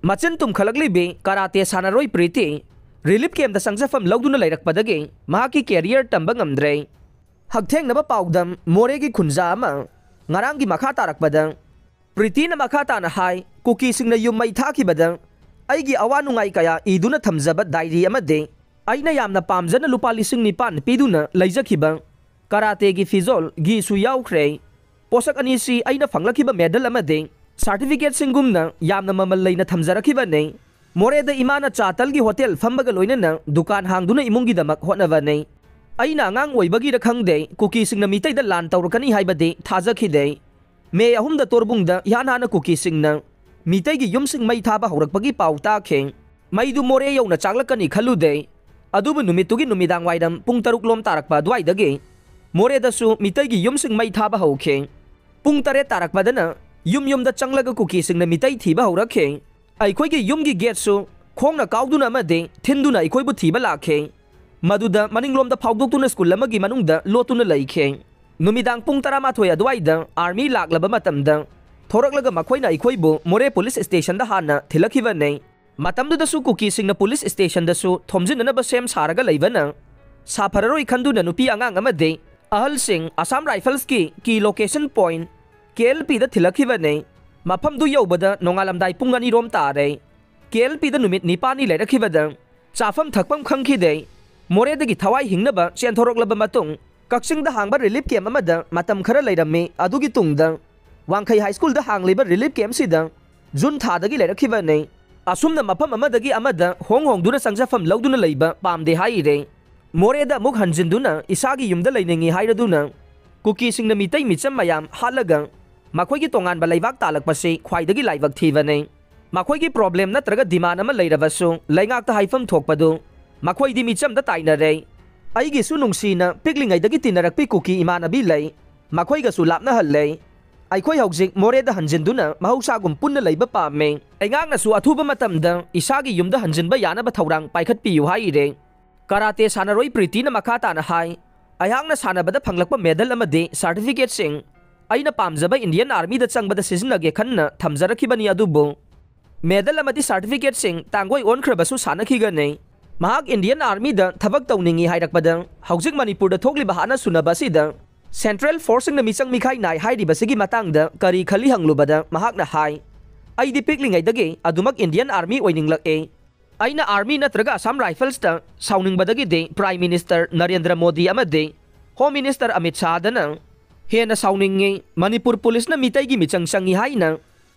मचिन तुम्खलक्लिबी karate सानारोई प्रीति relief camp संजफम लौदुना लैरकपदगी महाकी career तंबा ngamdre हकथेंगनबा पाउदम मोरेगी खुंजा अमा ngaranggi makha tarakpada प्रीति न makha ताना हाय कुकी सिंगना युम मै थाखिबदा अैगी अवानुंगाई कया इदुना थमजबा डायरी अमदे अैना यामना पामजना लुपा लिसिंग निपान पीदुना लैजखिबा कराटेगी फिजोल गिसु याउख्रे पोसक अनिसी अैना फंगलखिबा मेडल अमदे सर्टिफिकेट सिंगुमना यामना ममल लैना थमजरखिबने मोरेदा इमाना चातलगी होटल फंबगा लोइनना दुकान हांगदुना इमुंगी दमक होटनबने अैना अंगांग ओइबगी खंगदे कुकी सिंगना मितैदा लान तौरकनी हाइबदे थाजखिदे मे अहुमदा तोरबुंगदा यानाना कुकी सिंगना मितैगी युमसिंग मै थाबा हौरकपगी पाउ ताखे मैदु मोरे यौना चांगलकनी खलुदे अदुबु नुमितुगी नुमिदांग वाइदम पुंग 6 लोम तारकपा दुआइदगे मोरेदसु मितैगी युमसिंग मै थाबा हौखे पुंग 3 तारकपदना युमदा चंगलगा कुकी सिंगना मितै थीबा हौरखे अैखोइगी युमगी गेटसु खोंगना काउदुना अमदे थिंदुना अैखोइबु थीबा लाखे मदुदा मनिंगलोमदा फाउदोक्तुना स्कूल अमगी मनुंगदा लोतुना लैखे नुमिदांग पुंग 12 अदुवाइदा आर्मी लाक्लबा मतमदा थोरकलगा मखोइना अैखोइबु मोरे पुलिस स्टेशन दा हाना थिलखिबने मतमदुदसु कुकी सिंगना पुलिस स्टेशन दसु थोमजिननबा सेम सारगा लैबना साफररोइ खंदुना नुपी अंगांग अमदे अहल सिंह असम राइफल्स की लोकेशन पॉइंट KLP दा थिलखिबने मफमदु यौबदा नोंगालमदाई पुंग 2 रोम तारे KLP दा नुमित निपानी लैरखिबदा चाफम थकपम खंखिदे मोरेदगी थवाई हिंगनबा चेंथोरकलबा मतुंग कक्सिंगदा हांगबा रिलीफ कैम्प अमदा मतम खरा लैरम्मे अदुगी तुंगदा वांखै हाई स्कूल दा हांगलिबा रिलीफ कैम्प सिदा जून थादगी लैरखिबने असुमना मफम अमदगी अमदा होंगदुना संजफम लौदुना लैबा पामदे हाइरे मोरेदा मुख हंजिंदुना इसागी युमदा लैनिंगी हाइरदुना कुकी सिंगना मितै मिचम मयाम हालगा मखोइगी तोंगानबा लैबाक तालकपसे ख्वाइदगी लाइबक थीबने मखोइगी प्रॉब्लम नत्रगा डिमांड अमा लैरबसु लैंगाकता हाइफम थोकपदु मखोइदी मिचमदा ताइनरे अैगिसु नुंगसीना पिकलिंगैदगी तिनरकपि कुकी इमानबी लै मखोइगसु लापना हल्ले अैखोइ हौजिक मोरेदा हंजिंदुना महौसागुम पुन्ना लैबा पामे ऐंगांगनासु अथुबा मतमदा इसागी युमदा हंजिनबा यानबा थौरांग पाइखतपियु हाइरे कराटे सानारोइ प्रीतिना मखा ताना हाय अयांगना सानबदा फंगलकपा मेडल अमदे सर्टिफिकेट सिंग अैना पामजबा इंडियन आर्मी दा चंगबदा सिजनगे खन्ना थमजरखिबनी अदुबु मेडल अमदि सर्टिफिकेट सिंग तांगोइ ओनख्रबसु सानखिगने महाक इंडियन आर्मी दा थबक तौनिंगी हाइरकपदा हौजिक मणिपुर दा थोकलिबा हाना सुनबसिदा सेंट्रल फोर्सिंग ना मिचंग मिखाई नाय हाइरिबसिगी मतंगदा करी खली हंगलुबदा महाकना हाय अैदि पिकलिंगैदगे अदुमक इंडियन आर्मी ओइनिंगलके अैना आर्मी नत्रगा असम राइफल्स ता साउनिंगबदगी दे प्राइम मिनिस्टर नरेंद्र मोदी अमदे होम मिनिस्टर अमित शाहदना हेना साउनिंगे मणिपुर पुलिस ना मितैगी मिचंग संगी हाइना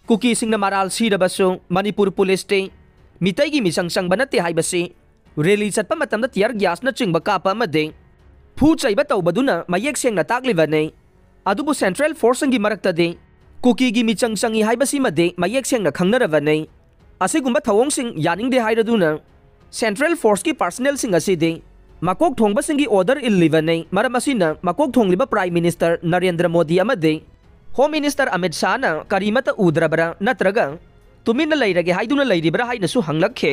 कुकी सिंगना मराल सिरबसु मणिपुर पुलिस ते मितैगी मिचंग संगबा नते हाइबसि रैली चटपा मतमदा टियर गैस ना चिंगबा कापा अमदे फू चैबा तौबदुना मयेक सेंगना ताकलिबने अदुबु सेंट्रल फोर्सिंग गी मरक्तदे कुकी गी मिचंग संगी हाइबसि मदे मयेक सेंगना खंगनरबने असिगुम्बा थवोंगसिंग यानिंगदे हाइरदुना सेंट्रल फोर्स की पर्सनल सिंग असिदे मकोक थोंगबसिंगी ऑर्डर इल्लिबने मरम असिना मकोक थोंगलिबा प्राइम मिनिस्टर नरेंद्र मोदी अमदे होम मिनिस्टर अमित शाह ना करीमता उद्रबरा नत्रगा तुमिना लैरगे हाइदुना लैरिबरा हाइनसु हंगलखे